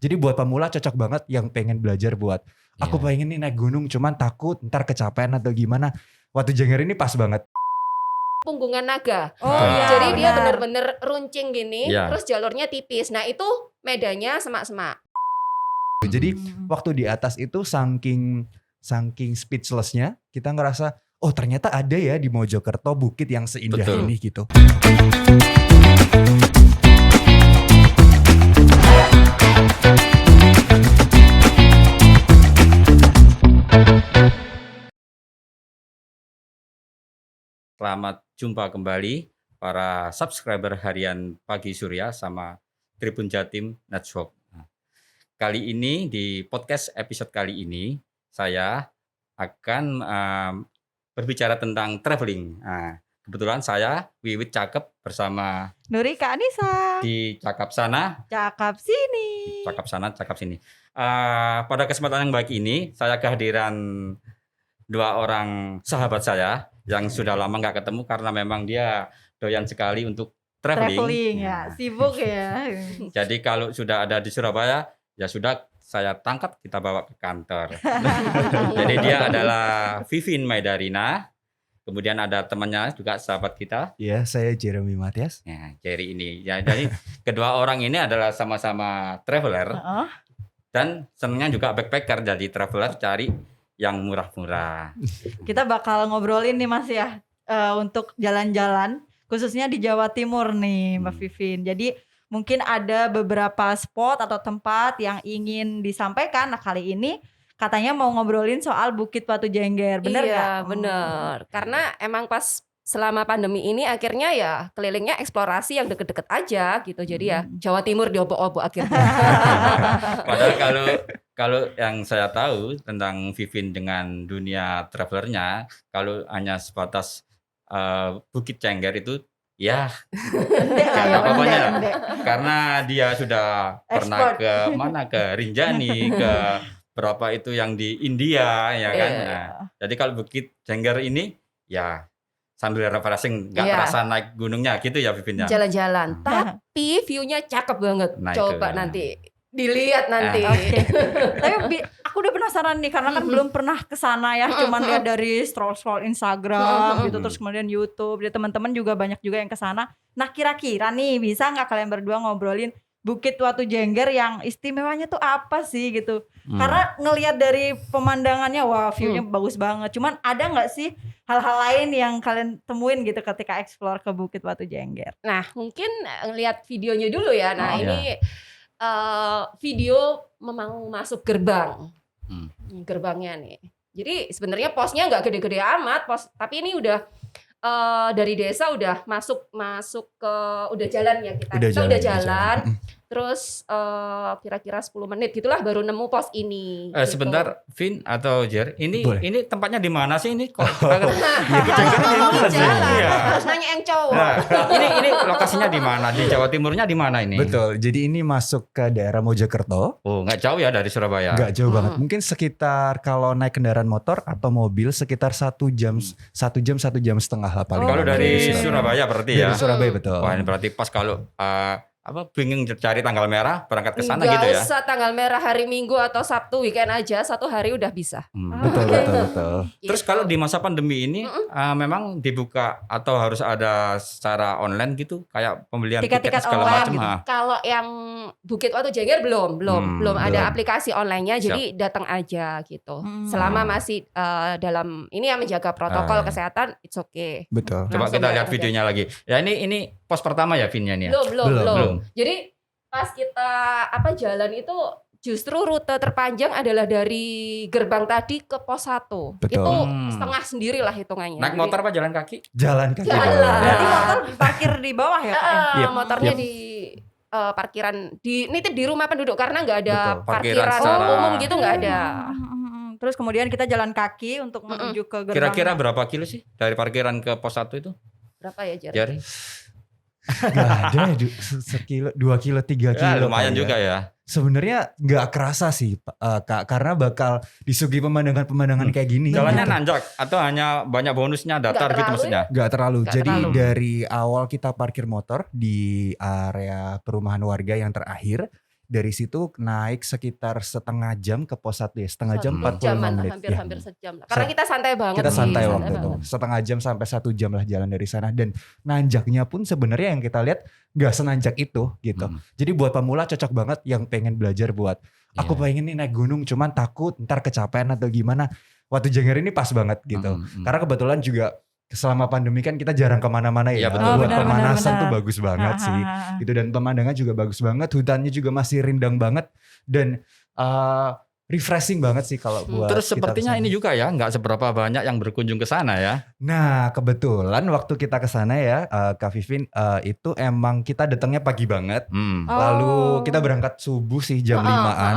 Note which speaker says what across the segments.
Speaker 1: Jadi buat pemula cocok banget yang pengen belajar buat aku pengen nih naik gunung cuman takut ntar kecapean atau gimana. Watu Jengger ini pas banget.
Speaker 2: Punggungan naga.
Speaker 3: Iya,
Speaker 2: Jadi dia
Speaker 3: benar.
Speaker 2: bener-bener runcing gini,
Speaker 4: Iya.
Speaker 2: terus jalurnya tipis. Nah itu medannya semak-semak.
Speaker 1: Jadi waktu di atas itu saking speechlessnya kita ngerasa oh ternyata ada ya di Mojokerto bukit yang seindah
Speaker 4: Betul.
Speaker 1: ini gitu.
Speaker 4: Selamat jumpa kembali para subscriber harian Pagi Surya sama Tribun Jatim Network. Nah, kali ini di podcast episode kali ini saya akan berbicara tentang traveling. Nah, kebetulan saya Wiwit Cakep bersama
Speaker 3: Nuri Kak Anissa.
Speaker 4: di Cakap sana,
Speaker 3: Cakap sini.
Speaker 4: Cakap sana, Cakap sini. Pada kesempatan yang baik ini saya kehadiran dua orang sahabat saya yang sudah lama nggak ketemu karena memang dia doyan sekali untuk traveling.
Speaker 3: Ya, sibuk ya.
Speaker 4: Jadi kalau sudah ada di Surabaya, ya sudah saya tangkap kita bawa ke kantor. Jadi dia adalah Vivin Maidarina. Kemudian ada temannya juga sahabat kita.
Speaker 1: Ya saya Jeremy Matias.
Speaker 4: Ya, Jerry ini. Ya, jadi kedua orang ini adalah sama-sama traveler dan senangnya juga backpacker. Jadi traveler cari yang murah-murah.
Speaker 3: Kita bakal ngobrolin nih Mas ya, untuk jalan-jalan khususnya di Jawa Timur nih Mbak Vivin. Jadi mungkin ada beberapa spot atau tempat yang ingin disampaikan. Nah kali ini katanya mau ngobrolin soal Bukit Watu Jengger, bener
Speaker 2: Iya,
Speaker 3: gak?
Speaker 2: bener. Karena emang pas selama pandemi ini akhirnya ya kelilingnya eksplorasi yang deket-deket aja gitu. Jadi ya Jawa Timur diobok-obok akhirnya.
Speaker 4: Padahal kalau yang saya tahu tentang Vivin dengan dunia travelernya, kalau hanya sebatas Bukit Jengger itu ya pokoknya karena dia sudah pernah ke mana, ke Rinjani, ke berapa itu yang di India ya kan. Nah, jadi kalau Bukit Jengger ini ya sambil refreshing, nggak terasa naik gunungnya gitu ya Vivin ya.
Speaker 2: Jalan-jalan, tapi view-nya cakep banget.
Speaker 4: Nah,
Speaker 2: coba
Speaker 4: itu.
Speaker 2: nanti dilihat nanti.
Speaker 3: Oke. Tapi aku udah penasaran nih karena kan belum pernah kesana ya, cuman lihat dari scroll Instagram gitu, terus kemudian YouTube. Jadi teman-teman juga banyak juga yang kesana. Nah kira-kira nih bisa nggak kalian berdua ngobrolin Bukit Watu Jengger yang istimewanya tuh apa sih gitu? Karena ngelihat dari pemandangannya wah view-nya bagus banget. Cuman ada nggak sih hal-hal lain yang kalian temuin gitu ketika explore ke Bukit Watu Jengger?
Speaker 2: Nah mungkin ngelihat videonya dulu ya. Nah ini video memang masuk gerbang. Gerbangnya nih. Jadi sebenarnya posnya nggak gede-gede amat, tapi ini udah dari desa udah masuk ke udah jalan ya kita. Udah jalan. Terus kira-kira 10 menit gitulah baru nemu pos ini. Gitu.
Speaker 4: Sebentar, Vin atau Jer, ini tempatnya di mana sih ini? Kok
Speaker 2: harus nanya yang cowok.
Speaker 4: Nah, ini lokasinya di mana? Di Jawa Timurnya di mana ini?
Speaker 1: Betul. Jadi ini masuk ke daerah Mojokerto.
Speaker 4: Oh, nggak jauh ya dari Surabaya.
Speaker 1: Nggak jauh banget. Mungkin sekitar kalau naik kendaraan motor atau mobil sekitar 1 jam 1 jam setengah lah paling.
Speaker 4: Kalau dari Surabaya berarti ya.
Speaker 1: Dari Surabaya betul.
Speaker 4: Wah, ini berarti pas kalau bingung cari tanggal merah berangkat ke sana gitu ya.
Speaker 2: Nggak usah tanggal merah hari Minggu atau Sabtu weekend aja, 1 hari udah bisa.
Speaker 1: Betul.
Speaker 4: Terus kalau di masa pandemi ini memang dibuka atau harus ada secara online gitu kayak pembelian tiket segala macam.
Speaker 3: Gitu.
Speaker 2: Kalau yang Bukit Watu Jengger belum ada aplikasi online-nya. Jadi datang aja gitu. Selama masih dalam ini yang menjaga protokol kesehatan, it's okay.
Speaker 1: Betul.
Speaker 4: Coba kita lihat videonya lagi. Ya ini pos pertama ya Vinnya nih.
Speaker 2: Belum. Jadi pas kita jalan itu justru rute terpanjang adalah dari gerbang tadi ke pos 1.
Speaker 1: Betul.
Speaker 2: Itu setengah sendiri lah hitungannya.
Speaker 4: Naik motor apa jalan kaki?
Speaker 1: Jalan kaki.
Speaker 3: Berarti motor parkir di bawah ya Kak?
Speaker 2: Motornya di parkiran nitip di rumah penduduk karena nggak ada
Speaker 4: parkiran
Speaker 2: umum gitu, nggak ada.
Speaker 3: Terus kemudian kita jalan kaki untuk menuju ke gerbang.
Speaker 4: Kira-kira berapa kilo sih dari parkiran ke pos 1 itu?
Speaker 2: Berapa ya
Speaker 4: Jari?
Speaker 1: Gak ada 1 kilo, 2 kilo, 3 kilo.
Speaker 4: Lumayan juga ya.
Speaker 1: Sebenarnya nggak kerasa sih Kak, karena bakal disuguhi pemandangan kayak gini.
Speaker 4: Jalannya nanjak atau hanya banyak bonusnya datar gitu maksudnya?
Speaker 1: Nggak terlalu. Jadi dari awal kita parkir motor di area perumahan warga yang terakhir, Dari situ naik sekitar setengah jam ke pos 1 ya, setengah jam 45
Speaker 2: jaman,
Speaker 1: menit.
Speaker 2: hampir
Speaker 1: Ya.
Speaker 2: sejam lah. Karena kita santai banget
Speaker 1: Kita
Speaker 2: sih,
Speaker 1: santai
Speaker 2: santai
Speaker 1: waktu itu,
Speaker 2: banget.
Speaker 1: setengah jam sampai 1 jam lah jalan dari sana. Dan nanjaknya pun sebenarnya yang kita lihat gak senanjak itu gitu. Jadi buat pemula cocok banget yang pengen belajar buat aku pengen nih naik gunung cuman takut ntar kecapean atau gimana. Watu Jengger ini pas banget gitu. Karena kebetulan juga selama pandemi kan kita jarang kemana-mana ya.
Speaker 4: Iya, betul.
Speaker 1: Buat pemanasan
Speaker 3: benar.
Speaker 1: tuh bagus banget sih. Gitu, dan pemandangan juga bagus banget. Hutannya juga masih rindang banget. Dan refreshing banget sih kalau buat
Speaker 4: Terus
Speaker 1: kita
Speaker 4: sepertinya
Speaker 1: kesana.
Speaker 4: ini juga ya, nggak seberapa banyak yang berkunjung ke sana ya.
Speaker 1: Nah kebetulan waktu kita kesana ya Kak Vivin, itu emang kita datangnya pagi banget. Lalu kita berangkat subuh sih jam 5-an.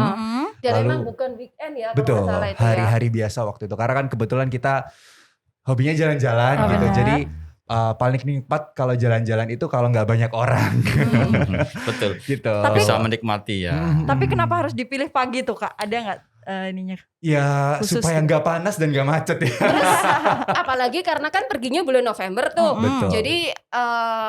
Speaker 2: Dan
Speaker 1: Lalu-
Speaker 2: emang bukan weekend ya, kalau
Speaker 1: Betul,
Speaker 2: nggak salah itu ya.
Speaker 1: hari-hari biasa waktu itu. Karena kan kebetulan kita hobinya jalan-jalan
Speaker 3: Oh,
Speaker 1: gitu.
Speaker 3: benar.
Speaker 1: Jadi paling nikmat kalau jalan-jalan itu kalau nggak banyak orang
Speaker 4: Betul.
Speaker 1: gitu.
Speaker 4: Bisa menikmati ya.
Speaker 3: Tapi kenapa harus dipilih pagi tuh Kak? Ada nggak ininya?
Speaker 1: Ya
Speaker 3: khusus
Speaker 1: supaya
Speaker 3: gitu?
Speaker 1: nggak panas dan nggak macet ya.
Speaker 2: Apalagi karena kan perginya bulan November tuh.
Speaker 1: Betul.
Speaker 2: Jadi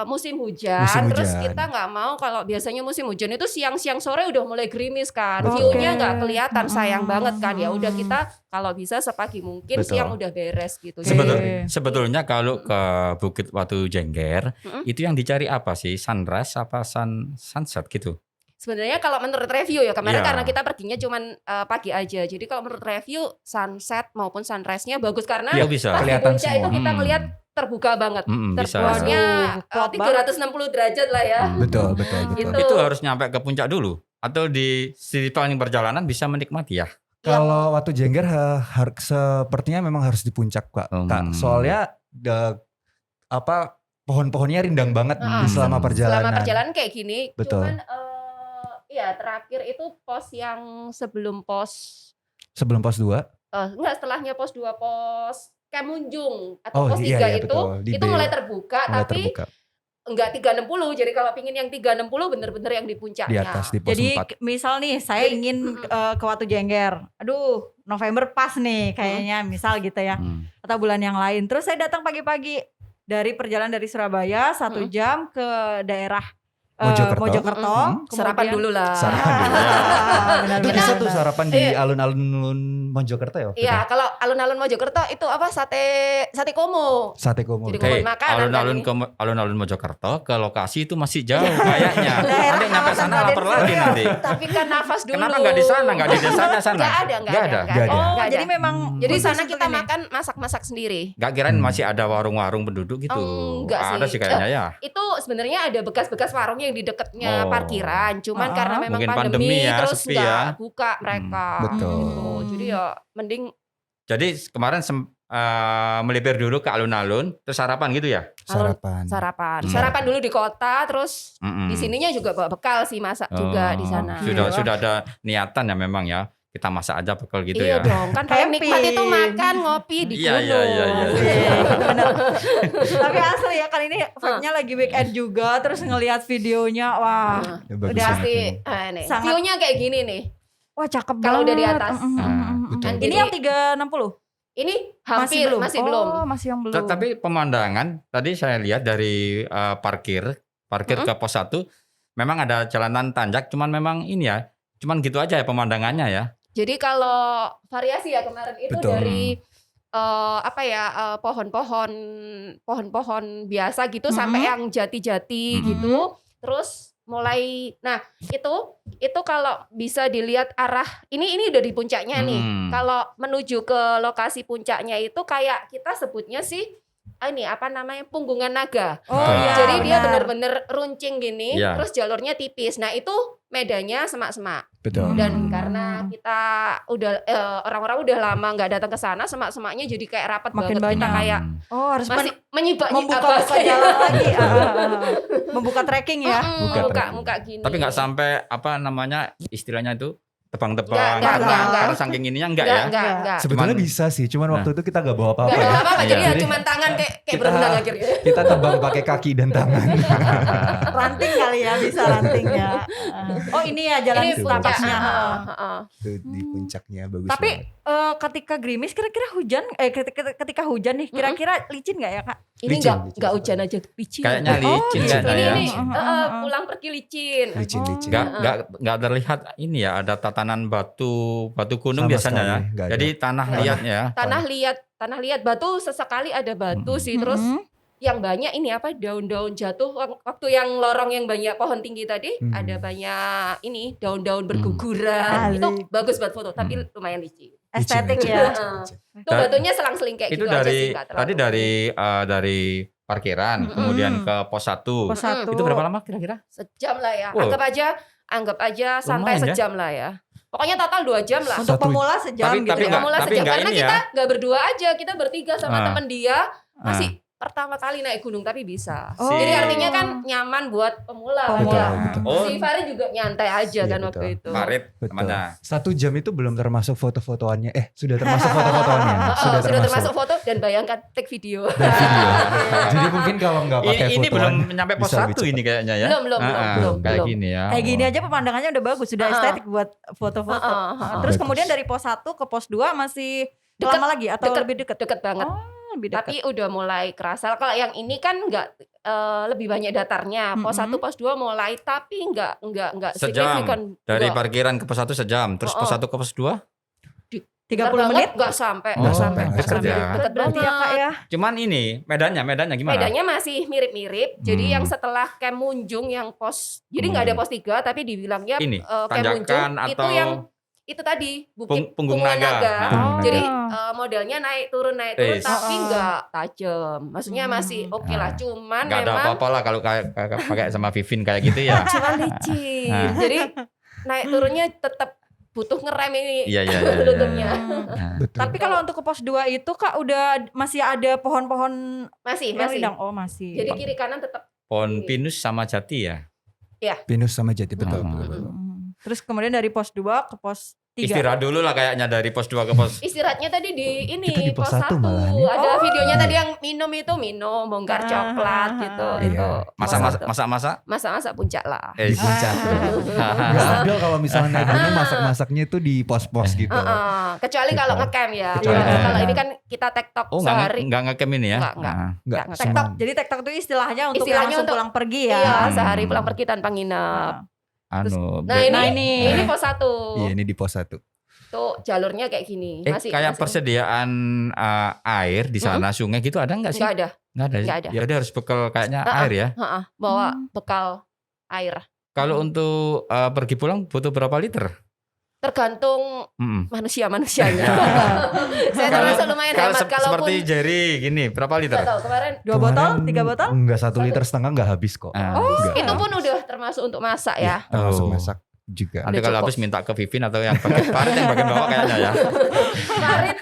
Speaker 2: musim hujan,
Speaker 1: Musim
Speaker 2: terus
Speaker 1: hujan.
Speaker 2: kita nggak mau kalau biasanya musim hujan itu siang-siang sore udah mulai gerimis kan,
Speaker 1: Betul.
Speaker 2: view-nya nggak kelihatan, sayang banget kan. Ya udah kita kalau bisa sepagi mungkin,
Speaker 1: Betul.
Speaker 2: siang udah beres gitu.
Speaker 4: Sebetulnya kalau ke Bukit Watu Jengger itu yang dicari apa sih? Sunrise apa sunset gitu?
Speaker 2: Sebenarnya kalau menurut review ya kemarin
Speaker 4: Iya.
Speaker 2: karena kita perginya cuman pagi aja. Jadi kalau menurut review sunset maupun sunrise-nya bagus karena
Speaker 4: Iya, bisa.
Speaker 2: pas di
Speaker 1: Kelihatan
Speaker 2: puncak itu
Speaker 1: semua.
Speaker 2: kita ngelihat terbuka banget.
Speaker 4: Bisa.
Speaker 2: Terbuatnya
Speaker 3: Plot
Speaker 2: 360 derajat lah ya.
Speaker 1: Betul, betul, betul.
Speaker 2: Gitu.
Speaker 4: Itu harus nyampe ke puncak dulu atau di sepanjang perjalanan bisa menikmati ya?
Speaker 1: Kalau Watu Jengger sepertinya memang harus di puncak Kak. Soalnya pohon-pohonnya rindang banget di selama perjalanan.
Speaker 2: Selama perjalanan kayak gini.
Speaker 1: Betul.
Speaker 2: Cuman ya terakhir itu pos yang sebelum pos
Speaker 1: Sebelum pos 2.
Speaker 2: enggak, setelahnya pos 2, pos Kemunjung atau
Speaker 1: Oh,
Speaker 2: pos 3
Speaker 1: iya, iya,
Speaker 2: itu
Speaker 1: betul. Di
Speaker 2: itu
Speaker 1: B.
Speaker 2: mulai terbuka
Speaker 1: Mulai
Speaker 2: tapi
Speaker 1: terbuka
Speaker 2: enggak 360. Jadi kalau pingin yang 360 bener-bener yang di
Speaker 1: di
Speaker 2: puncaknya.
Speaker 1: atas di pos
Speaker 3: Jadi
Speaker 1: 4.
Speaker 3: misal nih saya ingin ke Watu Jengger. Aduh, November pas nih kayaknya misal gitu ya. Atau bulan yang lain. Terus saya datang pagi-pagi dari perjalanan dari Surabaya 1 jam ke daerah Mojokerto.
Speaker 2: Sarapan dulu lah.
Speaker 1: Sarapan dulu.
Speaker 3: Benar,
Speaker 1: Itu
Speaker 3: benar,
Speaker 1: bisa tuh
Speaker 3: benar.
Speaker 1: sarapan di alun-alun Mojokerto ya?
Speaker 2: Iya, kalau alun-alun Mojokerto itu apa, sate komo.
Speaker 1: Sate komo.
Speaker 2: Jadi
Speaker 4: Oke,
Speaker 2: makanan
Speaker 4: alun-alun
Speaker 2: kan
Speaker 4: ke alun-alun Mojokerto ke lokasi itu masih jauh kayaknya. Nanti nyampe sana lapar lagi nanti.
Speaker 2: Tapi kan nafas dulu.
Speaker 4: Kenapa nggak di sana, nggak di desanya sana?
Speaker 2: Nggak ada.
Speaker 1: Nggak ada.
Speaker 3: Oh,
Speaker 2: Nggak ada.
Speaker 3: jadi memang
Speaker 2: Jadi
Speaker 3: khusus
Speaker 2: sana
Speaker 3: untuk
Speaker 2: kita
Speaker 3: ini.
Speaker 2: makan masak-masak sendiri.
Speaker 4: Nggak kirain masih ada warung-warung penduduk gitu.
Speaker 2: Enggak sih.
Speaker 4: Ada sih kayaknya ya.
Speaker 2: Itu sebenarnya ada bekas-bekas warung yang di dekatnya parkiran. Cuman karena memang
Speaker 4: Mungkin
Speaker 2: pandemi,
Speaker 4: pandemi ya,
Speaker 2: terus
Speaker 4: sepi
Speaker 2: nggak
Speaker 4: ya.
Speaker 2: buka mereka.
Speaker 1: Betul.
Speaker 2: Gitu. Jadi ya mending
Speaker 4: Jadi kemarin melipir dulu ke alun-alun, terus sarapan gitu ya?
Speaker 1: Sarapan.
Speaker 2: sarapan dulu di kota, terus di sininya juga bawa bekal sih, masak juga di sana.
Speaker 4: Sudah ada niatan ya memang ya. Kita masak aja bekal gitu
Speaker 2: Iya
Speaker 4: ya.
Speaker 2: dong, kan paling nikmat itu
Speaker 3: Camping.
Speaker 2: makan ngopi di
Speaker 4: Iya,
Speaker 2: gunung.
Speaker 3: Iya, bener. Tapi asli ya kali ini vibe-nya lagi weekend juga. Terus ngelihat videonya, wah
Speaker 1: Ya, bagus
Speaker 3: Udah
Speaker 1: banget
Speaker 2: Pasti
Speaker 1: ini.
Speaker 2: nih.
Speaker 3: Sangat-
Speaker 2: View-nya kayak gini nih.
Speaker 3: wah cakep
Speaker 2: Kalau udah di
Speaker 3: banget.
Speaker 2: atas.
Speaker 1: betul.
Speaker 3: Ini
Speaker 2: Jadi-
Speaker 3: yang 360?
Speaker 2: Ini hampir masih belum.
Speaker 3: Oh, masih yang belum.
Speaker 4: Tapi pemandangan tadi saya lihat dari parkir ke pos 1 memang ada jalanan tanjak, cuman memang ini ya, cuman gitu aja ya pemandangannya ya.
Speaker 2: Jadi kalau variasi ya kemarin itu
Speaker 1: Betul.
Speaker 2: dari pohon-pohon biasa gitu sampai yang jati-jati gitu. Terus mulai itu kalau bisa dilihat arah ini udah di puncaknya nih. Kalau menuju ke lokasi puncaknya itu kayak kita sebutnya sih ini apa namanya, Punggungan Naga.
Speaker 3: Oh
Speaker 4: Ah.
Speaker 3: iya.
Speaker 2: Jadi dia
Speaker 3: benar.
Speaker 2: bener-bener runcing gini,
Speaker 4: Iya.
Speaker 2: terus jalurnya tipis. Nah itu medannya semak-semak.
Speaker 1: Betul.
Speaker 2: Dan karena kita udah orang-orang udah lama nggak datang ke sana, semak-semaknya jadi kayak rapat
Speaker 3: Makin
Speaker 2: banget. Kita
Speaker 3: banyak.
Speaker 2: kayak
Speaker 3: Oh, harus
Speaker 2: masih menyibak
Speaker 3: membuka jalan lagi. Membuka trekking ya.
Speaker 2: muka gini.
Speaker 4: Tapi nggak sampai apa namanya istilahnya itu tebang-tebang
Speaker 2: Nggak,
Speaker 4: karena saking ininya enggak ya.
Speaker 2: Enggak.
Speaker 1: Sebetulnya
Speaker 4: Cuman-
Speaker 1: bisa sih, cuman waktu itu kita gak bawa
Speaker 2: Nggak
Speaker 1: apa-apa
Speaker 2: ada
Speaker 1: ya.
Speaker 2: apa-apa, jadi
Speaker 4: Iya.
Speaker 2: ya cuma tangan kayak
Speaker 1: Kita-
Speaker 2: berenang akhirnya.
Speaker 1: Kita tebang pakai kaki dan tangan.
Speaker 3: Ranting kali ya, bisa ranting ya. Oh ini ya jalan
Speaker 2: Ini puncak.
Speaker 3: setapaknya.
Speaker 1: Tuh, di puncaknya bagus
Speaker 3: Tapi
Speaker 1: banget.
Speaker 3: ketika gerimis kira-kira hujan ketika hujan nih kira-kira licin nggak ya Kak?
Speaker 2: Ini
Speaker 1: Licin,
Speaker 2: nggak
Speaker 1: licin.
Speaker 2: hujan aja licin.
Speaker 4: Kayaknya licin
Speaker 3: gitu.
Speaker 4: kayaknya ya.
Speaker 2: Ini
Speaker 3: Heeh.
Speaker 2: pulang pergi licin.
Speaker 1: Licin-licin.
Speaker 4: Nggak terlihat ini ya, ada tatanan batu gunung
Speaker 1: Sama
Speaker 4: biasanya ya.
Speaker 1: sekali, nggak ada.
Speaker 4: Jadi tanah liat ya.
Speaker 2: Tanah liat batu sesekali ada batu sih, terus yang banyak ini apa daun-daun jatuh waktu yang lorong yang banyak pohon tinggi tadi ada banyak ini daun-daun berguguran. Itu
Speaker 3: Asik.
Speaker 2: bagus buat foto tapi lumayan licin.
Speaker 3: Estetik
Speaker 1: Licin,
Speaker 3: ya.
Speaker 1: licin.
Speaker 2: Itu batunya selang-seling kayak
Speaker 4: Itu
Speaker 2: gitu aja
Speaker 4: dari
Speaker 2: sih, nggak terlalu.
Speaker 4: tadi dari parkiran kemudian ke pos 1.
Speaker 3: Pos 1.
Speaker 4: Itu berapa lama kira-kira?
Speaker 2: Sejam lah ya.
Speaker 4: Wow.
Speaker 2: Anggap aja santai
Speaker 4: Lumayan ya.
Speaker 2: sejam lah ya. Pokoknya total 2 jam lah.
Speaker 3: Untuk
Speaker 1: Satu-
Speaker 3: pemula sejam
Speaker 4: Tapi-
Speaker 3: gitu
Speaker 4: tapi
Speaker 3: ya.
Speaker 4: nggak-
Speaker 2: Pemula sejam
Speaker 4: nggak
Speaker 2: karena
Speaker 4: ini
Speaker 2: kita
Speaker 4: ya.
Speaker 2: nggak berdua aja, kita bertiga sama
Speaker 4: Ah.
Speaker 2: teman dia masih pertama kali naik gunung tapi bisa.
Speaker 3: Oh.
Speaker 2: Jadi artinya kan nyaman buat pemula.
Speaker 3: Pemula.
Speaker 1: Betul.
Speaker 4: Oh,
Speaker 2: Si Farid juga nyantai aja
Speaker 1: Iya,
Speaker 2: kan
Speaker 1: betul.
Speaker 2: waktu itu.
Speaker 4: Farid
Speaker 1: Betul.
Speaker 4: namanya.
Speaker 1: 1 jam itu belum termasuk foto-fotoannya. Sudah termasuk foto-fotoannya.
Speaker 2: Sudah termasuk foto dan bayangkan take video.
Speaker 1: Dan video. Jadi mungkin kalau nggak pakai
Speaker 4: Ini belum
Speaker 1: fotoan
Speaker 4: nyampe pos
Speaker 1: bisa
Speaker 4: 1
Speaker 1: lebih
Speaker 4: ini
Speaker 1: cepat.
Speaker 4: kayaknya ya.
Speaker 2: Belum.
Speaker 4: Kayak
Speaker 2: Belum.
Speaker 4: gini ya.
Speaker 3: Kayak gini aja pemandangannya udah bagus, sudah estetik buat foto-foto. Terus
Speaker 1: Bagus.
Speaker 3: kemudian dari pos 1 ke pos 2 masih
Speaker 2: Deket,
Speaker 3: lama lagi atau
Speaker 2: deket,
Speaker 3: lebih dekat?
Speaker 2: Deket banget.
Speaker 3: Oh, lebih dekat.
Speaker 2: Tapi udah mulai kerasa. Kalau yang ini kan nggak lebih banyak datarnya. Pos 1, pos 2 mulai tapi nggak
Speaker 4: Sejam.
Speaker 2: signifikan.
Speaker 4: Dari
Speaker 2: Nggak.
Speaker 4: parkiran ke pos 1 sejam, terus pos 1 ke pos 2?
Speaker 3: 30 menit?
Speaker 2: Nggak sampai.
Speaker 1: Nggak sampai,
Speaker 2: Nggak
Speaker 4: deket ya.
Speaker 2: Deket
Speaker 3: Berarti ya Kak
Speaker 2: banget.
Speaker 3: ya.
Speaker 4: Cuman ini medannya gimana?
Speaker 2: Bedanya masih mirip-mirip. Jadi
Speaker 4: Hmm.
Speaker 2: yang setelah Camp Munjung yang pos, jadi nggak ada pos 3 tapi dibilangnya
Speaker 4: Ini,
Speaker 2: Camp
Speaker 4: tanjakan
Speaker 2: Munjung itu
Speaker 4: atau
Speaker 2: yang itu tadi Bukit
Speaker 4: Punggung
Speaker 2: Punggung
Speaker 4: Naga.
Speaker 2: Naga.
Speaker 1: Punggung
Speaker 2: Jadi
Speaker 1: Naga.
Speaker 2: modelnya naik turun
Speaker 4: Yes.
Speaker 2: tapi nggak tajam. Maksudnya masih oke lah. Cuman
Speaker 4: nggak ada
Speaker 2: memang
Speaker 4: apa-apa lah kalau kayak pakai sama Vivin kayak gitu ya.
Speaker 2: cuma licin.
Speaker 4: Nah.
Speaker 2: Jadi naik turunnya tetap butuh ngerem ini
Speaker 4: Iya.
Speaker 2: lututnya.
Speaker 4: Nah,
Speaker 1: Betul.
Speaker 3: Tapi kalau untuk ke pos 2 itu Kak udah masih ada pohon-pohon
Speaker 2: Masih.
Speaker 3: yang rindang. Oh, masih.
Speaker 2: Jadi kiri kanan tetap
Speaker 4: Pohon pinus sama jati ya.
Speaker 1: Pinus sama jati betul.
Speaker 4: Hmm.
Speaker 1: betul.
Speaker 3: Terus kemudian dari pos 2 ke pos 3.
Speaker 4: Istirahat dulu lah kayaknya dari pos 2 ke pos.
Speaker 2: istirahatnya tadi di ini
Speaker 1: Kita di pos
Speaker 2: pos
Speaker 1: 1
Speaker 2: 1.
Speaker 1: malahan ya.
Speaker 2: Ada
Speaker 3: Oh.
Speaker 2: videonya tadi yang minum, bongkar coklat gitu.
Speaker 1: Iya.
Speaker 2: Itu
Speaker 4: Masak-masak.
Speaker 2: masa-masa puncak lah.
Speaker 1: Di puncak. Gak ada kalau misalnya naik gunung masak-masaknya itu di pos-pos gitu.
Speaker 2: Kecuali
Speaker 1: Gitu.
Speaker 2: kalau ngecamp ya.
Speaker 1: Kecuali
Speaker 2: Kalau
Speaker 3: ngecamp.
Speaker 2: kalau ini kan kita tektok
Speaker 4: Oh,
Speaker 2: sehari.
Speaker 4: enggak ngecamp ini ya?
Speaker 2: Enggak.
Speaker 4: Nah.
Speaker 1: Enggak
Speaker 2: Nggak,
Speaker 3: TikTok.
Speaker 1: cuma
Speaker 3: Jadi TikTok itu istilahnya untuk
Speaker 2: Istilahnya
Speaker 3: langsung
Speaker 2: untuk-
Speaker 3: pulang pergi ya.
Speaker 2: Iya,
Speaker 4: Hmm.
Speaker 2: sehari pulang pergi tanpa nginep.
Speaker 4: Anu.
Speaker 2: Nah,
Speaker 3: Nah,
Speaker 2: ini
Speaker 3: ini.
Speaker 2: pos 1.
Speaker 1: iya ini di pos 1.
Speaker 2: Tuh jalurnya kayak gini.
Speaker 4: Kayak persediaan air di sana, sungai gitu ada nggak sih?
Speaker 2: Enggak ada.
Speaker 4: Nggak ada.
Speaker 2: Nggak ada.
Speaker 4: Jadi harus bekal kayaknya
Speaker 2: Ah,
Speaker 4: air ya.
Speaker 2: Bawa bekal air.
Speaker 4: Kalau untuk pergi pulang butuh berapa liter?
Speaker 2: Tergantung
Speaker 4: Mm-mm.
Speaker 2: manusianya. Saya termasuk lumayan
Speaker 4: Kalau
Speaker 2: hemat kalaupun
Speaker 4: seperti Jerry gini, berapa liter?
Speaker 2: nggak tahu kemarin
Speaker 3: 2 botol, 3 botol?
Speaker 1: Enggak 1 liter setengah enggak habis kok.
Speaker 4: Oh,
Speaker 1: Enggak.
Speaker 2: itu pun udah termasuk untuk masak ya.
Speaker 1: Termasuk
Speaker 4: Oh.
Speaker 1: masak juga.
Speaker 4: Nanti
Speaker 2: Udah
Speaker 4: kalau
Speaker 2: cukup.
Speaker 4: habis minta ke Vivin atau yang bagian Farid yang bagian bawah kayaknya ya.
Speaker 2: Farid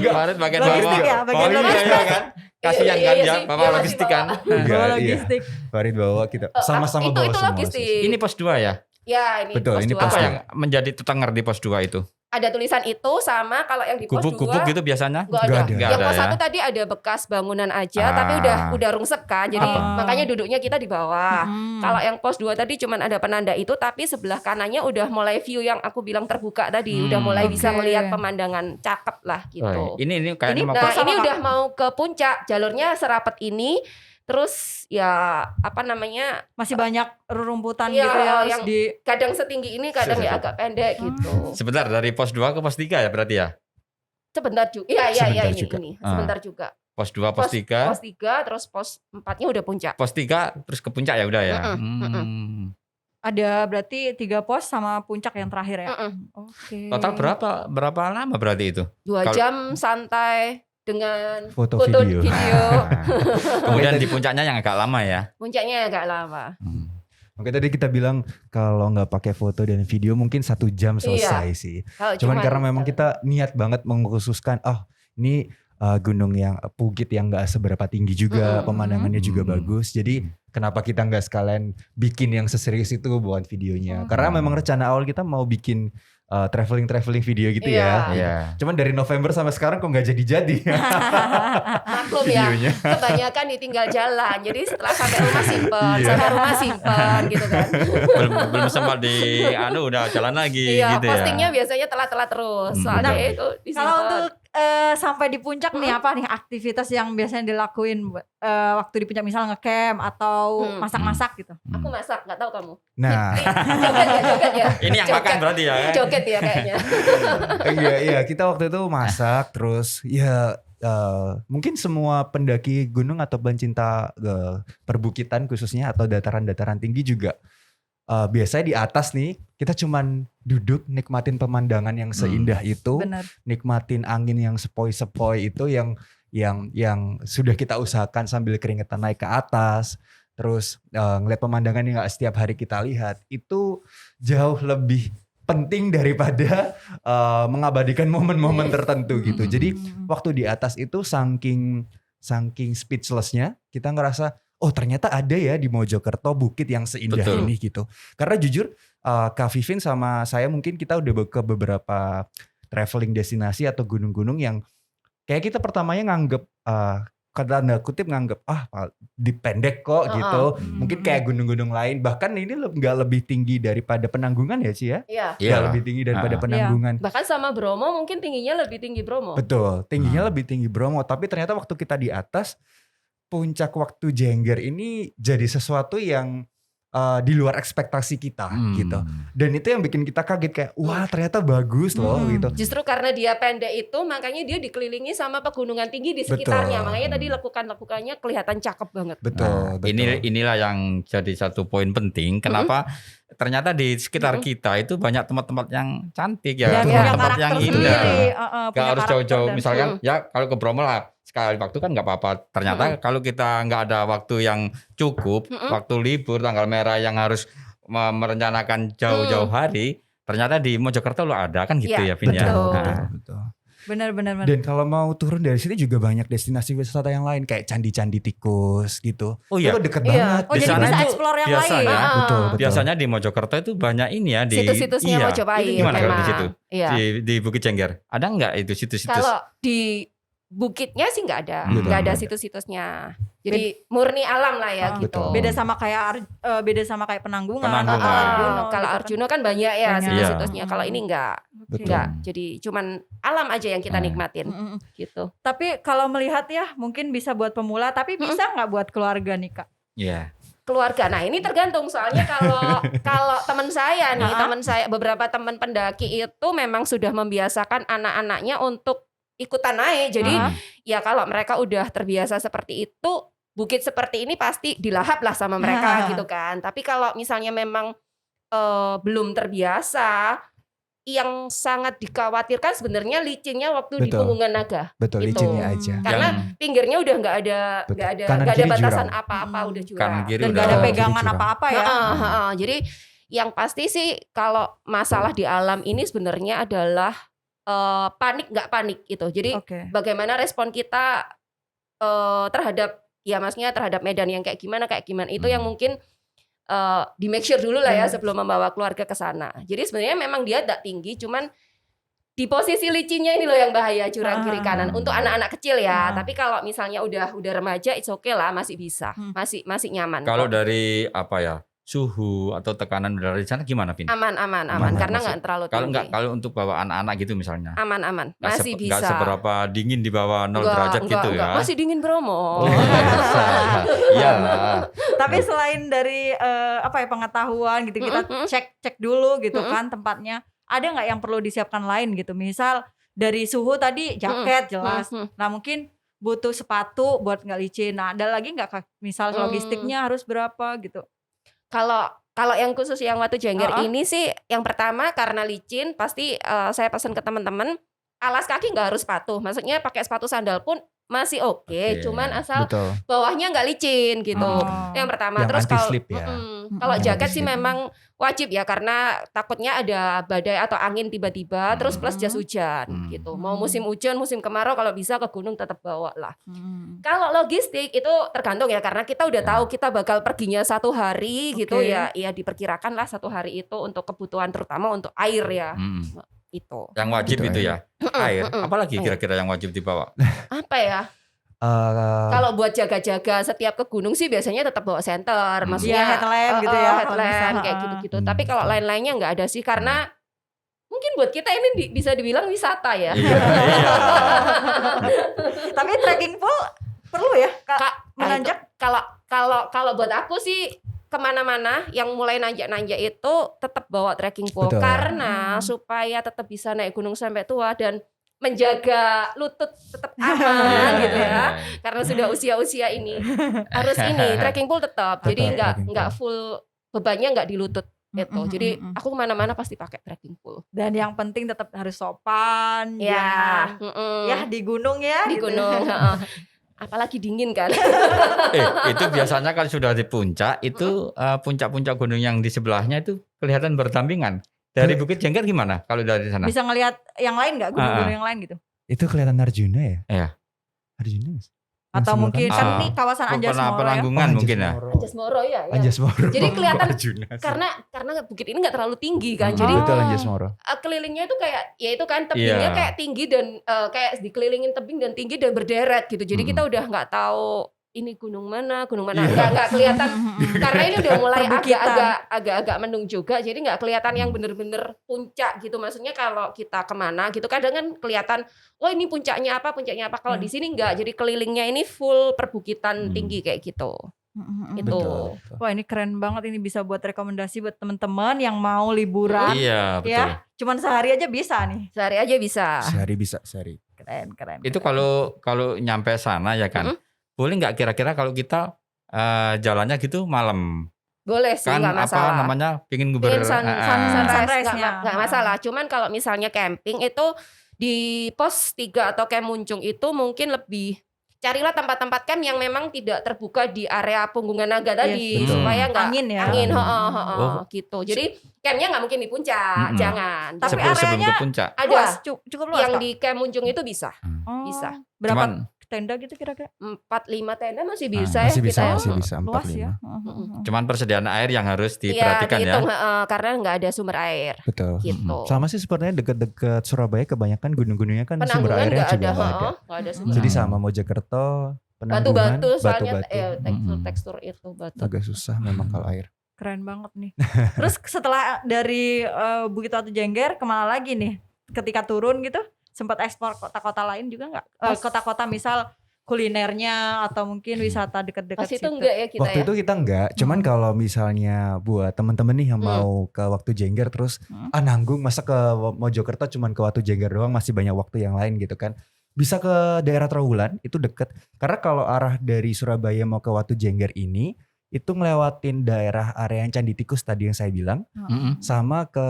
Speaker 4: Farid bagian
Speaker 3: Logistik
Speaker 4: bawah.
Speaker 3: ya, bagian
Speaker 4: Oh, iya,
Speaker 3: logistik.
Speaker 4: iya kan? Kasihan
Speaker 2: Iya,
Speaker 4: kan
Speaker 2: iya
Speaker 4: ya,
Speaker 2: sih,
Speaker 4: bapak
Speaker 2: dia masih
Speaker 4: logistik kan.
Speaker 3: Bawa
Speaker 1: Iya, iya.
Speaker 3: logistik.
Speaker 1: Farid bawa kita sama-sama bawa
Speaker 2: itu
Speaker 1: semua
Speaker 2: logistik.
Speaker 1: sih.
Speaker 4: Ini pos 2 ya?
Speaker 2: Ya ini
Speaker 1: Betul,
Speaker 2: pos
Speaker 1: ini
Speaker 2: 2.
Speaker 1: pos
Speaker 4: Apa
Speaker 1: dua.
Speaker 4: yang menjadi tetenger di pos 2 itu?
Speaker 2: Ada tulisan itu sama kalau yang di pos 2
Speaker 4: Gubuk-gubuk gitu biasanya?
Speaker 2: Nggak ada.
Speaker 1: Nggak ada.
Speaker 4: Nggak
Speaker 2: Yang
Speaker 4: ada
Speaker 2: pos
Speaker 4: ya?
Speaker 2: 1 tadi ada bekas bangunan aja
Speaker 4: Ah.
Speaker 2: tapi udah rungsek kan. Jadi
Speaker 3: Ah.
Speaker 2: makanya duduknya kita di bawah.
Speaker 3: Hmm.
Speaker 2: Kalau yang pos 2 tadi cuman ada penanda itu tapi sebelah kanannya udah mulai view yang aku bilang terbuka tadi, udah mulai bisa
Speaker 3: Oke.
Speaker 2: melihat pemandangan cakep lah gitu.
Speaker 4: Ini kayaknya
Speaker 3: Ini
Speaker 4: mau
Speaker 2: Nah,
Speaker 3: Pos apa,
Speaker 2: ini
Speaker 3: Kak?
Speaker 2: udah mau ke puncak, jalurnya serapat ini. Terus ya apa namanya?
Speaker 3: Masih banyak rerumputan
Speaker 2: Iya,
Speaker 3: gitu ya harus
Speaker 2: yang-
Speaker 3: di
Speaker 2: Kadang setinggi ini, kadang ya agak pendek gitu.
Speaker 4: sebentar dari pos 2 ke pos 3 ya berarti ya?
Speaker 2: Sebentar juga. Iya,
Speaker 1: Sebentar
Speaker 2: ini
Speaker 1: juga.
Speaker 2: ini. Sebentar juga.
Speaker 4: Pos 2, pos 3.
Speaker 2: Pos 3 terus pos 4-nya udah puncak.
Speaker 4: Pos 3 terus ke puncak ya udah ya.
Speaker 2: Mm-mm,
Speaker 3: ada berarti 3 pos sama puncak yang terakhir ya.
Speaker 2: Mm-mm.
Speaker 3: Oke.
Speaker 4: Total berapa lama berarti itu?
Speaker 2: 2
Speaker 4: Kalau-
Speaker 2: jam santai dengan
Speaker 1: Foto
Speaker 2: foto
Speaker 1: video.
Speaker 2: video.
Speaker 4: Kemudian di puncaknya yang agak lama ya.
Speaker 2: Puncaknya agak lama.
Speaker 1: Oke tadi kita bilang kalau nggak pakai foto dan video mungkin 1 jam selesai sih.
Speaker 2: Kalau
Speaker 1: Cuman karena memang kita niat banget mengkhususkan, ini gunung yang bukit yang nggak seberapa tinggi juga, pemandangannya juga bagus. Jadi kenapa kita nggak sekalian bikin yang seserius itu buat videonya? Karena memang rencana awal kita mau bikin traveling video gitu
Speaker 2: Iya.
Speaker 1: ya.
Speaker 4: Iya.
Speaker 1: Cuman dari November sampai sekarang kok nggak jadi-jadi
Speaker 2: Maklum ya,
Speaker 1: videonya.
Speaker 2: kebanyakan ditinggal jalan. Jadi setelah sampai rumah simpen,
Speaker 1: Iya.
Speaker 2: sampai rumah simpen gitu kan.
Speaker 4: belum sempat udah jalan lagi
Speaker 2: Iya,
Speaker 4: gitu
Speaker 2: postingnya
Speaker 4: ya.
Speaker 2: biasanya telat-telat terus.
Speaker 4: Hmm.
Speaker 2: Soalnya
Speaker 3: Nah,
Speaker 2: itu disimpan.
Speaker 3: Kalau untuk sampai di puncak nih apa nih aktivitas yang biasanya dilakuin waktu di puncak, misal ngecamp atau masak-masak gitu?
Speaker 2: Aku masak, nggak tahu kamu.
Speaker 1: Nah,
Speaker 2: Joget ya.
Speaker 4: Ini yang makan berarti ya.
Speaker 2: Joget ya kayaknya.
Speaker 1: iya kita waktu itu masak terus ya mungkin semua pendaki gunung atau pencinta perbukitan khususnya atau dataran-dataran tinggi juga biasanya di atas nih kita cuman duduk nikmatin pemandangan yang seindah itu,
Speaker 3: Benar.
Speaker 1: nikmatin angin yang sepoi-sepoi itu yang sudah kita usahakan sambil keringetan naik ke atas. Terus ngeliat pemandangan yang gak setiap hari kita lihat itu jauh lebih penting daripada mengabadikan momen-momen tertentu gitu. Jadi waktu di atas itu saking speechlessnya kita ngerasa oh ternyata ada ya di Mojokerto bukit yang seindah
Speaker 4: Betul.
Speaker 1: ini gitu. Karena jujur Kak Vivin sama saya mungkin kita udah ke beberapa traveling destinasi atau gunung-gunung yang kayak kita pertamanya nganggep tanda kutip nganggep dipendek kok gitu. Mungkin kayak gunung-gunung lain bahkan ini nggak lebih tinggi daripada Penanggungan ya Ci ya?
Speaker 2: Iya.
Speaker 1: Nggak lebih tinggi daripada Penanggungan.
Speaker 2: Bahkan sama Bromo mungkin tingginya lebih tinggi Bromo.
Speaker 1: Betul, tingginya lebih tinggi Bromo. Tapi ternyata waktu kita di atas puncak waktu Jengger ini jadi sesuatu yang di luar ekspektasi kita gitu. Dan itu yang bikin kita kaget kayak wah ternyata bagus loh gitu.
Speaker 2: Justru karena dia pendek itu makanya dia dikelilingi sama pegunungan tinggi di sekitarnya.
Speaker 1: Betul.
Speaker 2: Makanya tadi lekukan-lekukannya kelihatan cakep banget.
Speaker 1: Betul, betul.
Speaker 4: Inilah yang jadi satu poin penting. Kenapa ternyata di sekitar kita itu banyak tempat-tempat yang cantik ya,
Speaker 3: Dan
Speaker 1: Betul.
Speaker 3: punya
Speaker 4: tempat yang
Speaker 3: karakter
Speaker 4: indah.
Speaker 3: sendiri.
Speaker 4: Gak
Speaker 3: punya
Speaker 4: harus
Speaker 3: karakter
Speaker 4: jauh-jauh.
Speaker 3: dan-
Speaker 4: Misalkan ya kalau ke Bromo lah sekali waktu kan nggak apa-apa. Ternyata kalau kita nggak ada waktu yang cukup, waktu libur tanggal merah yang harus merencanakan jauh-jauh hari, ternyata di Mojokerto lo ada kan gitu
Speaker 2: Iya,
Speaker 4: ya Vin ya.
Speaker 2: betul.
Speaker 4: Nah,
Speaker 1: Betul.
Speaker 3: Benar.
Speaker 1: Dan kalau mau turun dari sini juga banyak destinasi wisata yang lain kayak candi-candi tikus gitu.
Speaker 4: Oh iya.
Speaker 1: Itu deket
Speaker 2: Iya.
Speaker 1: banget.
Speaker 3: Oh
Speaker 4: Di
Speaker 3: jadi
Speaker 4: sana
Speaker 3: bisa
Speaker 4: itu
Speaker 3: explore yang
Speaker 4: biasa
Speaker 3: lain.
Speaker 4: ya.
Speaker 1: Betul.
Speaker 4: Biasanya di Mojokerto itu banyak ini ya di
Speaker 2: Situs-situsnya
Speaker 4: iya.
Speaker 2: Mojopahit.
Speaker 4: Itu gimana kalau di
Speaker 2: memang.
Speaker 4: situ?
Speaker 2: Iya.
Speaker 4: Di Bukit Jengger. Ada nggak itu situs-situs?
Speaker 2: Kalau di bukitnya sih nggak ada,
Speaker 1: Betul.
Speaker 2: nggak ada situs-situsnya. Jadi murni alam lah ya gitu.
Speaker 1: betul.
Speaker 3: Beda sama kayak Penanggungan.
Speaker 4: Penanggungan.
Speaker 3: atau Arjuna
Speaker 2: Kalau
Speaker 3: gitu kan.
Speaker 2: Arjuna kan banyak ya
Speaker 3: Banyak.
Speaker 2: situs-situsnya. Kalau ini enggak,
Speaker 3: Oke.
Speaker 2: enggak. Jadi cuman alam aja yang kita
Speaker 4: Hmm.
Speaker 2: nikmatin
Speaker 3: Mm-mm.
Speaker 2: gitu.
Speaker 3: Tapi kalau melihat ya mungkin bisa buat pemula, tapi bisa nggak buat keluarga nih Kak?
Speaker 4: Iya.
Speaker 2: Keluarga. Nah, ini tergantung soalnya kalau teman saya nih, teman saya beberapa teman pendaki itu memang sudah membiasakan anak-anaknya untuk ikutan naik. Jadi ya kalau mereka udah terbiasa seperti itu, bukit seperti ini pasti dilahap lah sama mereka gitu kan. Tapi kalau misalnya memang belum terbiasa, yang sangat dikhawatirkan sebenarnya licinnya waktu di
Speaker 1: Betul.
Speaker 2: Punggungan Naga.
Speaker 1: Betul,
Speaker 2: Gitu.
Speaker 1: licinnya aja.
Speaker 2: Karena pinggirnya udah nggak ada
Speaker 1: Kanan
Speaker 2: nggak ada
Speaker 1: kiri
Speaker 2: batasan
Speaker 1: jurang.
Speaker 2: apa-apa, udah
Speaker 4: Kanan
Speaker 2: jurang.
Speaker 4: kiri
Speaker 3: Dan
Speaker 4: udah.
Speaker 3: nggak ada
Speaker 1: Kiri
Speaker 3: pegangan
Speaker 1: jurang.
Speaker 3: apa-apa ya?
Speaker 2: Jadi yang pasti sih kalau masalah di alam ini sebenarnya adalah panik nggak panik gitu. Jadi
Speaker 3: Oke.
Speaker 2: bagaimana respon kita terhadap ya maksudnya terhadap medan yang kayak gimana itu yang mungkin di make sure dulu lah ya sebelum membawa keluarga ke sana. Jadi sebenarnya memang dia tidak tinggi, cuman di posisi licinnya ini loh yang bahaya, jurang kiri kanan untuk anak-anak kecil ya. Tapi kalau misalnya udah remaja, it's okay lah, masih bisa, masih nyaman.
Speaker 4: Kalau
Speaker 2: kok.
Speaker 4: dari apa ya suhu atau tekanan udara di sana gimana Vin?
Speaker 2: Aman karena nggak terlalu
Speaker 4: Kalau
Speaker 2: tinggi.
Speaker 4: kalau untuk bawa anak-anak gitu misalnya.
Speaker 2: Aman, masih bisa.
Speaker 4: Nggak seberapa dingin di bawah 0 derajat gitu ya.
Speaker 2: Masih dingin Bromo.
Speaker 4: Iyalah.
Speaker 3: Tapi selain dari pengetahuan gitu, kita cek dulu gitu kan tempatnya. Ada nggak yang perlu disiapkan lain gitu? Misal dari suhu tadi jaket jelas. Nah mungkin butuh sepatu buat nggak licin. Nah ada lagi nggak Kak? Misal logistiknya harus berapa gitu?
Speaker 2: Kalau yang khusus yang Watu Jengger ini sih yang pertama karena licin pasti saya pesan ke teman-teman alas kaki nggak harus sepatu. Maksudnya pakai sepatu sandal pun masih oke, cuman asal
Speaker 1: Betul.
Speaker 2: bawahnya nggak licin gitu.
Speaker 3: Oh.
Speaker 2: Yang pertama,
Speaker 1: Yang
Speaker 2: terus kalau
Speaker 1: anti-slip ya.
Speaker 2: kalau
Speaker 3: Yang
Speaker 2: jaket sih
Speaker 1: anti-slip.
Speaker 2: memang wajib ya karena takutnya ada badai atau angin tiba-tiba, terus plus jas hujan gitu. Mau musim hujan, musim kemarau kalau bisa ke gunung tetap bawa lah. Kalau logistik itu tergantung ya karena kita udah tahu kita bakal perginya 1 hari gitu
Speaker 3: Oke.
Speaker 2: ya diperkirakan lah 1 hari itu untuk kebutuhan terutama untuk air ya. Itu.
Speaker 4: Yang wajib
Speaker 1: Gitu
Speaker 4: itu ya. Air. Apalagi
Speaker 2: Air.
Speaker 4: kira-kira yang wajib dibawa?
Speaker 2: Apa ya?
Speaker 1: Eh,
Speaker 2: Kalau buat jaga-jaga setiap ke gunung sih biasanya tetap bawa senter, maksudnya
Speaker 3: Iya, headlamp gitu ya, kalau
Speaker 2: headlamp
Speaker 3: misalnya,
Speaker 2: kayak gitu-gitu.
Speaker 1: Hmm,
Speaker 2: Tapi kalau
Speaker 1: betul.
Speaker 2: lain-lainnya nggak ada sih karena mungkin buat kita ini bisa dibilang wisata ya.
Speaker 4: Iya.
Speaker 3: Tapi trekking pool perlu ya Kak,
Speaker 2: Kak,
Speaker 3: menanjak?
Speaker 2: kalau buat aku sih kemana-mana yang mulai nanjak-nanjak itu tetap bawa trekking pole
Speaker 1: Betul.
Speaker 2: karena supaya tetap bisa naik gunung sampai tua dan menjaga lutut tetap aman gitu ya. Karena sudah usia-usia ini harus ini trekking pole tetap. Jadi
Speaker 1: Tetap trekking
Speaker 2: nggak
Speaker 1: pole.
Speaker 2: full bebannya nggak di lutut itu. Jadi
Speaker 3: Mm-mm.
Speaker 2: aku kemana-mana pasti pakai trekking pole.
Speaker 3: Dan yang penting tetap harus sopan,
Speaker 2: Ya,
Speaker 3: jangan ya di gunung ya.
Speaker 2: di
Speaker 3: gitu.
Speaker 2: gunung. heeh. Apalagi dingin kan.
Speaker 4: Itu biasanya kalau sudah di puncak itu puncak-puncak gunung yang di sebelahnya itu kelihatan berdampingan. Dari Bukit Jengger gimana kalau dari sana?
Speaker 3: Bisa ngelihat yang lain nggak gunung-gunung yang lain gitu?
Speaker 1: itu kelihatan Arjuna ya?
Speaker 4: Iya.
Speaker 1: Arjuna nggak sih? Yang
Speaker 3: Atau
Speaker 1: sebelah
Speaker 3: mungkin
Speaker 1: kanan?
Speaker 3: kan
Speaker 4: Ah.
Speaker 3: ini kawasan Anjasmara ya.
Speaker 4: Penanggungan mungkin ya.
Speaker 2: Anjasmoro ya.
Speaker 1: Anjasmoro.
Speaker 2: Jadi kelihatan
Speaker 1: Arjuna sih.
Speaker 2: karena bukit ini nggak terlalu tinggi kan.
Speaker 4: Hmm.
Speaker 2: Jadi
Speaker 1: Betul Anjasmoro.
Speaker 2: kelilingnya itu kayak ya itu kan tebingnya
Speaker 4: Iya.
Speaker 2: kayak tinggi dan kayak dikelilingin tebing dan tinggi dan berderet gitu. Jadi kita udah nggak tahu ini gunung mana nggak kelihatan karena ini udah mulai
Speaker 3: Perbukitan.
Speaker 2: agak mendung juga. Jadi nggak kelihatan yang bener-bener puncak gitu. Maksudnya kalau kita kemana gitu kadang kan kelihatan oh ini puncaknya apa kalau di sini nggak. Jadi kelilingnya ini full perbukitan tinggi kayak gitu. Itu.
Speaker 1: Betul.
Speaker 3: Wah ini keren banget, ini bisa buat rekomendasi buat teman-teman yang mau liburan.
Speaker 4: Iya, betul.
Speaker 3: Ya, cuman sehari aja bisa nih.
Speaker 2: Sehari aja bisa.
Speaker 1: Sehari bisa sehari.
Speaker 3: Keren.
Speaker 4: Itu kalau nyampe sana ya kan. Boleh nggak kira-kira kalau kita jalannya gitu malam?
Speaker 2: Boleh sih
Speaker 4: Kan
Speaker 2: nggak
Speaker 4: apa
Speaker 2: masalah.
Speaker 4: namanya pingin
Speaker 2: Pengen sunrise
Speaker 3: Sunrise-nya.
Speaker 2: nggak masalah. Cuman kalau misalnya camping itu di pos 3 atau camp Muncung itu mungkin lebih carilah tempat-tempat camp yang memang tidak terbuka di area Punggungan Naga tadi
Speaker 1: betul.
Speaker 2: supaya nggak
Speaker 3: Angin ya.
Speaker 2: angin
Speaker 4: Oh.
Speaker 2: gitu. Jadi campnya nggak mungkin di puncak, jangan.
Speaker 3: Tapi
Speaker 4: sebelum ke
Speaker 3: areanya
Speaker 4: puncak.
Speaker 2: ada
Speaker 3: Luas, cukup luas
Speaker 2: yang
Speaker 3: Kak?
Speaker 2: di camp Muncung itu bisa
Speaker 3: Oh,
Speaker 2: bisa.
Speaker 3: Berapa
Speaker 4: Cuman
Speaker 3: tenda gitu kira-kira?
Speaker 2: 4-5 tenda masih bisa ya
Speaker 1: Masih bisa,
Speaker 2: kita.
Speaker 1: masih bisa
Speaker 3: Luas ya.
Speaker 1: 45.
Speaker 4: cuman persediaan air yang harus
Speaker 2: Iya,
Speaker 4: diperhatikan ya.
Speaker 2: dihitung karena nggak ada sumber air
Speaker 1: Betul.
Speaker 2: gitu.
Speaker 1: Sama sih sebenarnya dekat-dekat Surabaya kebanyakan gunung-gunungnya kan sumber
Speaker 2: Penanggungan
Speaker 1: airnya
Speaker 2: nggak
Speaker 1: juga
Speaker 2: ada,
Speaker 1: nggak ada.
Speaker 2: nggak ada sumber
Speaker 1: Jadi
Speaker 2: air.
Speaker 1: sama Mojokerto, Penanggungan,
Speaker 2: Batu-batu soalnya
Speaker 1: batu-batu.
Speaker 2: tekstur itu batu.
Speaker 1: Agak susah memang kalau air.
Speaker 3: Keren banget nih. Terus setelah dari Bukit Batu Jengger kemana lagi nih? Ketika turun gitu sempat eksplor kota-kota lain juga nggak? Kota-kota misal kulinernya atau mungkin wisata dekat-dekat
Speaker 2: Pas itu
Speaker 3: situ.
Speaker 2: enggak ya kita
Speaker 1: Waktu
Speaker 2: ya.
Speaker 1: itu kita enggak, cuman kalau misalnya buat temen-temen nih yang mau ke Waktu Jengger terus nanggung masa ke Mojokerto cuman ke Waktu Jengger doang, masih banyak waktu yang lain gitu kan. Bisa ke daerah Trawulan, itu deket. Karena kalau arah dari Surabaya mau ke Waktu Jengger ini itu ngelewatin daerah area Candi Tikus tadi yang saya bilang, sama ke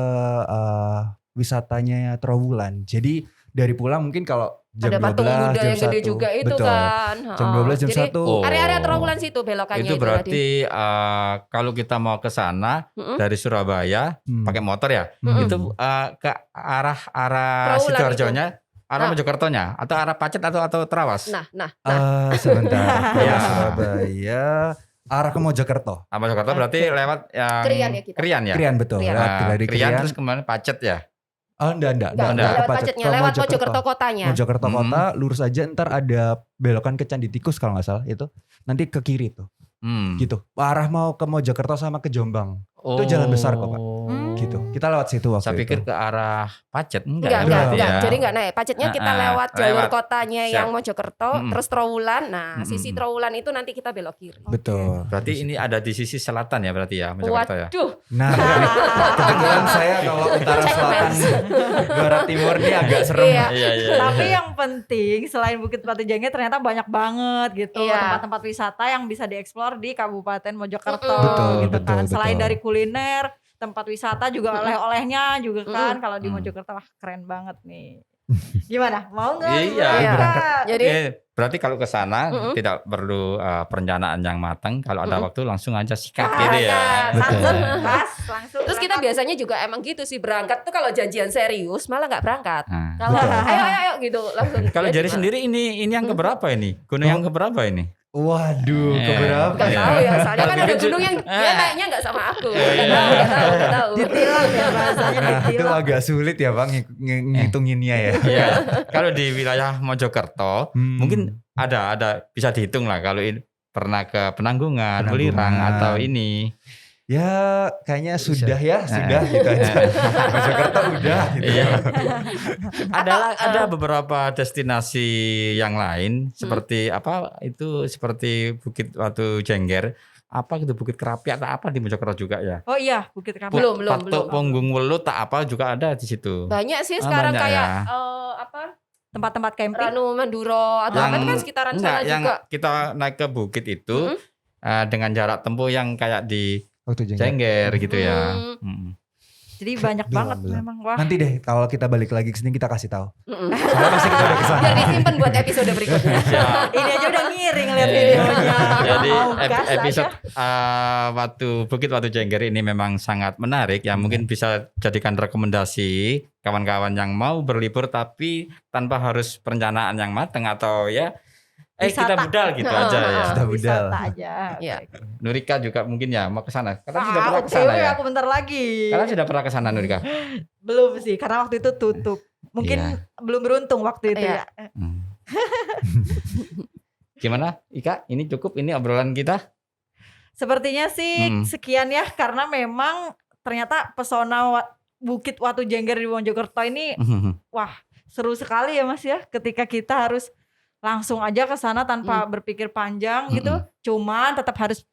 Speaker 1: wisatanya Trawulan. Jadi dari pulang mungkin kalau jam
Speaker 2: Ada
Speaker 1: 12,
Speaker 2: patung Buddha
Speaker 1: jam
Speaker 2: yang gede
Speaker 1: 1.
Speaker 2: juga itu
Speaker 1: Betul.
Speaker 2: kan.
Speaker 1: Jam 12, jam
Speaker 2: Jadi
Speaker 1: 1.
Speaker 4: Oh.
Speaker 2: area-area Trawulan situ belokannya
Speaker 4: Itu
Speaker 2: tadi.
Speaker 4: berarti kalau kita mau ke sana dari Surabaya pakai motor ya, itu ke arah
Speaker 2: Trawulan
Speaker 4: Sidoarjonya, arah Mojokertonya, atau arah Pacet atau Trawas?
Speaker 2: Nah.
Speaker 1: Sebentar. Dari
Speaker 4: Ya.
Speaker 1: Surabaya arah ke Mojokerto.
Speaker 4: Mojokerto berarti lewat yang
Speaker 2: Krian ya kita.
Speaker 4: Krian ya.
Speaker 1: Krian betul.
Speaker 2: Krian.
Speaker 1: Lewat
Speaker 4: Nah,
Speaker 1: dari
Speaker 4: Krian
Speaker 1: Krian.
Speaker 4: terus kemana Pacet ya?
Speaker 1: Oh enggak.
Speaker 2: Enggak lewat Pacetnya, lewat Mojokerto kotanya.
Speaker 1: Mojokerto kota, lurus aja ntar ada belokan ke Candi Tikus kalau nggak salah itu. Nanti ke kiri tuh. Gitu. Arah mau ke Mojokerto sama ke Jombang. Itu jalan besar kok, Pak. Gitu. Kita lewat situ waktu
Speaker 4: Saya
Speaker 1: itu.
Speaker 4: pikir ke arah Pacet
Speaker 2: Enggak.
Speaker 4: berarti ya.
Speaker 2: Jadi enggak naik. Pacetnya kita lewat jalur
Speaker 4: lewat.
Speaker 2: kotanya
Speaker 4: Siap.
Speaker 2: yang Mojokerto, terus Trawulan. Nah, sisi
Speaker 4: Mm-mm.
Speaker 2: Trawulan itu nanti kita belok kiri.
Speaker 1: Betul.
Speaker 4: Berarti ini ada di sisi selatan ya berarti ya Mojokerto ya.
Speaker 2: Waduh,
Speaker 1: Nah, kebetulan saya kalau utara
Speaker 2: Cek
Speaker 1: selatan
Speaker 2: maps.
Speaker 1: barat timur ini agak serem.
Speaker 2: Iya.
Speaker 4: Iya.
Speaker 3: Tapi yang penting selain Bukit Batu Jengger ternyata banyak banget gitu
Speaker 2: Iya.
Speaker 3: tempat-tempat wisata yang bisa dieksplor di Kabupaten Mojokerto
Speaker 1: Betul,
Speaker 3: gitu kan.
Speaker 1: betul,
Speaker 3: Selain
Speaker 1: betul.
Speaker 3: dari kuliner, tempat wisata juga oleh-olehnya juga kan. Kalau di
Speaker 4: Mm.
Speaker 3: Mojokerto wah keren banget nih. Gimana? Mau nggak?
Speaker 4: Iya.
Speaker 3: Berangkat.
Speaker 2: Jadi
Speaker 4: Berarti kalau ke sana tidak perlu perencanaan yang matang. Kalau ada waktu langsung aja sikat gitu ya.
Speaker 3: Betul. Langsung.
Speaker 2: terus kita biasanya juga emang gitu sih, berangkat tuh kalau janjian serius malah nggak berangkat.
Speaker 4: Nah.
Speaker 2: Kalau ayo gitu langsung.
Speaker 4: Kalau
Speaker 2: jadi
Speaker 4: Jerry sendiri ini yang keberapa ini? Gunung yang keberapa ini?
Speaker 1: Waduh, keberapa
Speaker 2: Nggak
Speaker 1: ya?
Speaker 2: tahu ya, soalnya kan ada
Speaker 4: Tapi
Speaker 2: gunung yang dia naiknya nggak sama aku. Nggak tahu.
Speaker 3: ditilang ya bahasanya
Speaker 1: Nah, itu
Speaker 3: ditilang.
Speaker 1: agak sulit ya Bang ngitunginnya ya.
Speaker 4: Iya. Kalau di wilayah Mojokerto mungkin ada bisa dihitung lah kalau pernah ke Penanggungan, Welirang atau ini.
Speaker 1: Ya kayaknya sudah gitu aja. Jakarta udah gitu.
Speaker 4: Iya. Ada beberapa destinasi yang lain seperti apa itu seperti Bukit Watu Jengger, apa gitu Bukit Kerapi atau apa di Mojokerto juga ya.
Speaker 3: Oh iya, Bukit Kerapi.
Speaker 2: Belum.
Speaker 4: Patok Punggung Welut tak apa juga ada di situ.
Speaker 2: Banyak sih sekarang
Speaker 4: banyak
Speaker 2: kayak
Speaker 4: ya.
Speaker 3: Tempat-tempat camping.
Speaker 2: Ranu Manduro atau apa itu kan sekitaran sana
Speaker 4: yang
Speaker 2: juga.
Speaker 4: kita naik ke bukit itu dengan jarak tempuh yang kayak di
Speaker 1: Waktu
Speaker 4: Jengger gitu ya.
Speaker 3: Jadi banyak
Speaker 1: Belum,
Speaker 3: banget
Speaker 1: belum.
Speaker 3: memang. Wah.
Speaker 1: Nanti deh kalau kita balik lagi ke sini kita kasih tahu. Soalnya pasti kita udah kesana.
Speaker 2: Biar disimpan buat episode berikutnya.
Speaker 3: Ini aja udah ngiring lihat
Speaker 4: Iya.
Speaker 3: videonya.
Speaker 4: Jadi
Speaker 3: Mau gas
Speaker 4: episode
Speaker 3: aja.
Speaker 4: Bukit Watu Jengger ini memang sangat menarik ya. Mungkin bisa jadikan rekomendasi kawan-kawan yang mau berlibur tapi tanpa harus perencanaan yang matang atau ya kita
Speaker 3: Wisata.
Speaker 4: budal gitu aja ya.
Speaker 1: Kita budal.
Speaker 3: Wisata aja.
Speaker 2: Iya.
Speaker 3: Oke.
Speaker 4: Nurika juga mungkin ya mau ke sana. Karena sudah pernah ke
Speaker 3: Oke,
Speaker 4: sana ya.
Speaker 3: aku bentar lagi.
Speaker 4: Karena sudah pernah ke sana Nurika.
Speaker 3: Belum sih, karena waktu itu tutup. Mungkin
Speaker 4: Iya.
Speaker 3: belum beruntung waktu itu
Speaker 2: Iya.
Speaker 3: ya.
Speaker 4: Gimana Ika? Ini cukup ini obrolan kita?
Speaker 3: Sepertinya sih sekian ya, karena memang ternyata pesona Bukit Watu Jengger di Mojokerto ini seru sekali ya Mas ya, ketika kita harus langsung aja ke sana tanpa berpikir panjang gitu. Cuman tetap harus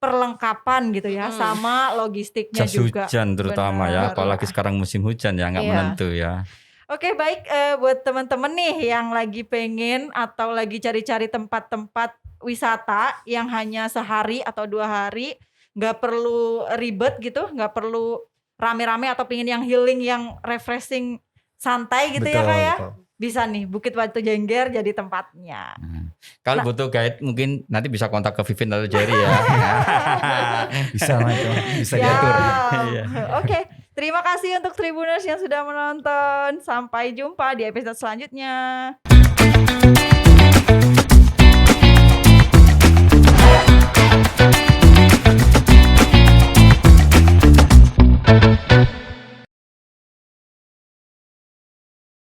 Speaker 3: perlengkapan gitu ya, sama logistiknya
Speaker 4: Jas
Speaker 3: juga.
Speaker 4: hujan terutama ya,
Speaker 3: Benar.
Speaker 4: apalagi sekarang musim hujan ya nggak
Speaker 2: Iya.
Speaker 4: menentu ya.
Speaker 3: Oke baik, buat teman-teman nih yang lagi pengen atau lagi cari-cari tempat-tempat wisata yang hanya sehari atau 2 hari, nggak perlu ribet gitu, nggak perlu rame-rame atau pengen yang healing, yang refreshing, santai gitu ya Kak ya.
Speaker 1: Betul.
Speaker 3: Bisa nih Bukit Watu Jengger jadi tempatnya.
Speaker 4: Kalau butuh guide mungkin nanti bisa kontak ke Vivin atau Jerry ya.
Speaker 1: Bisa mah itu, bisa
Speaker 3: Ya.
Speaker 1: diatur.
Speaker 4: Iya.
Speaker 3: Oke, terima kasih untuk Tribuners yang sudah menonton. Sampai jumpa di episode selanjutnya.